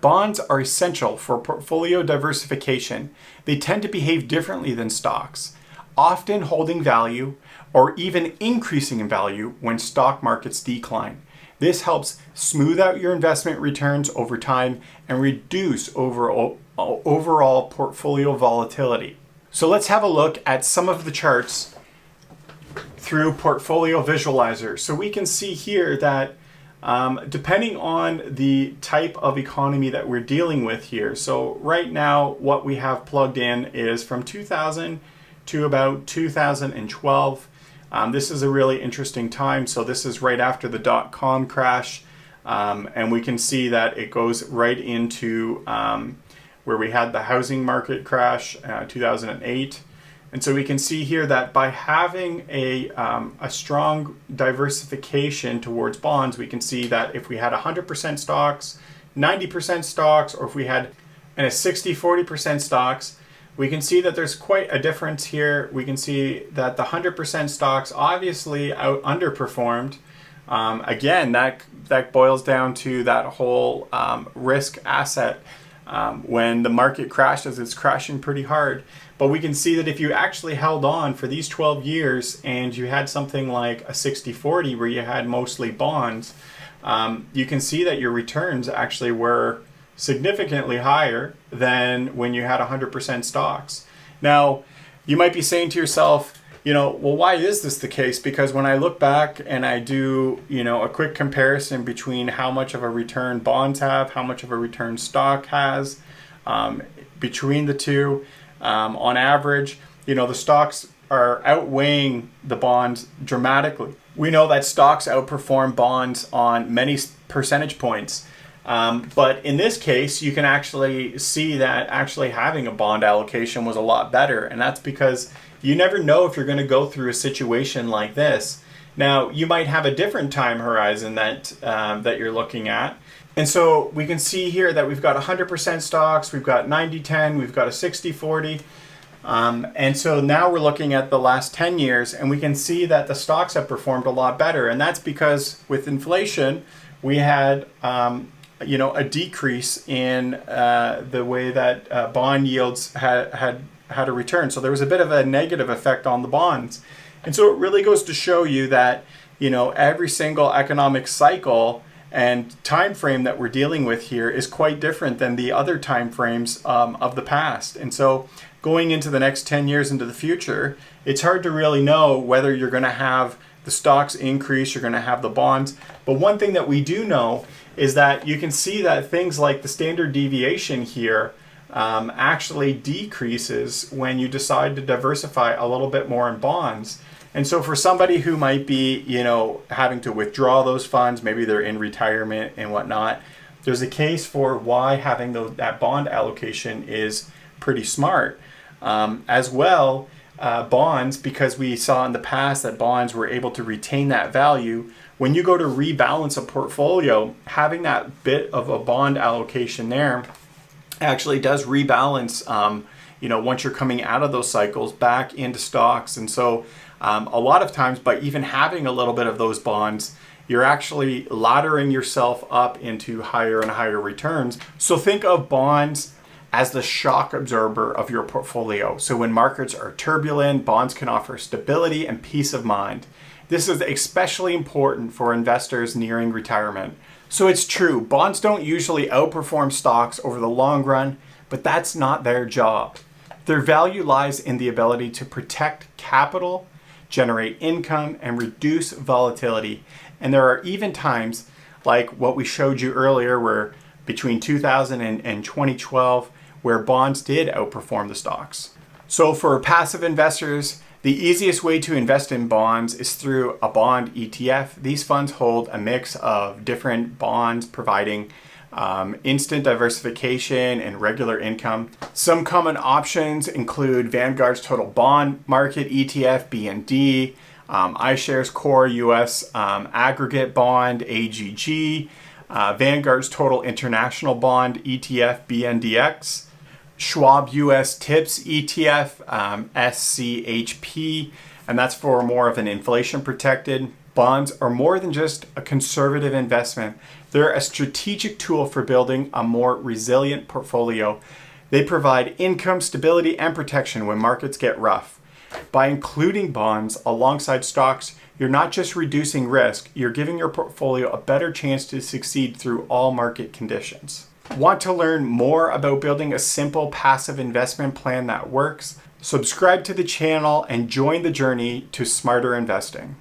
Bonds are essential for portfolio diversification. They tend to behave differently than stocks, often holding value or even increasing in value when stock markets decline. This helps smooth out your investment returns over time and reduce overall portfolio volatility. So let's have a look at some of the charts through Portfolio Visualizer. So we can see here that depending on the type of economy that we're dealing with here. So right now what we have plugged in is from 2000 to about 2012. This is a really interesting time. So this is right after the dot-com crash. And we can see that it goes right into where we had the housing market crash, 2008. And so we can see here that by having a strong diversification towards bonds, we can see that if we had 100% stocks, 90% stocks, or if we had a 60-40% stocks, we can see that there's quite a difference here. We can see that the 100% stocks obviously underperformed. Again, that boils down to that whole risk asset. When the market crashes, it's crashing pretty hard. But we can see that if you actually held on for these 12 years and you had something like a 60-40 where you had mostly bonds, you can see that your returns actually were significantly higher than when you had 100% stocks. Now, you might be saying to yourself, well, why is this the case? Because when I look back and I do, a quick comparison between how much of a return bonds have, how much of a return stock has, between the two, on average, the stocks are outweighing the bonds dramatically. We know that stocks outperform bonds on many percentage points. But in this case, you can actually see that actually having a bond allocation was a lot better. And that's because you never know if you're going to go through a situation like this. Now, you might have a different time horizon that you're looking at. And so we can see here that we've got 100% stocks, we've got 90-10, we've got a 60-40. And so now we're looking at the last 10 years and we can see that the stocks have performed a lot better. And that's because with inflation, we had a decrease in the way that bond yields had a return. So there was a bit of a negative effect on the bonds. And so it really goes to show you that, every single economic cycle and time frame that we're dealing with here is quite different than the other time frames of the past. And so going into the next 10 years into the future, it's hard to really know whether you're going to have the stocks increase, you're going to have the bonds. But one thing that we do know is that you can see that things like the standard deviation here actually decreases when you decide to diversify a little bit more in bonds. And so for somebody who might be, having to withdraw those funds, maybe they're in retirement and whatnot, there's a case for why having that bond allocation is pretty smart. As well, bonds, because we saw in the past that bonds were able to retain that value. When you go to rebalance a portfolio, having that bit of a bond allocation there actually does rebalance, once you're coming out of those cycles back into stocks. And so a lot of times by even having a little bit of those bonds, you're actually laddering yourself up into higher and higher returns. So think of bonds as the shock absorber of your portfolio. So when markets are turbulent, bonds can offer stability and peace of mind. This is especially important for investors nearing retirement. So it's true, bonds don't usually outperform stocks over the long run, but that's not their job. Their value lies in the ability to protect capital, generate income, and reduce volatility. And there are even times like what we showed you earlier where between 2000 and 2012, where bonds did outperform the stocks. So for passive investors, the easiest way to invest in bonds is through a bond ETF. These funds hold a mix of different bonds providing instant diversification and regular income. Some common options include Vanguard's Total Bond Market ETF, BND, iShares Core US Aggregate Bond, AGG, Vanguard's Total International Bond ETF, BNDX, Schwab US TIPS ETF, SCHP, and that's for more of an inflation protected. Bonds are more than just a conservative investment. They're a strategic tool for building a more resilient portfolio. They provide income, stability, and protection when markets get rough. By including bonds alongside stocks, you're not just reducing risk, you're giving your portfolio a better chance to succeed through all market conditions. Want to learn more about building a simple passive investment plan that works? Subscribe to the channel and join the journey to smarter investing.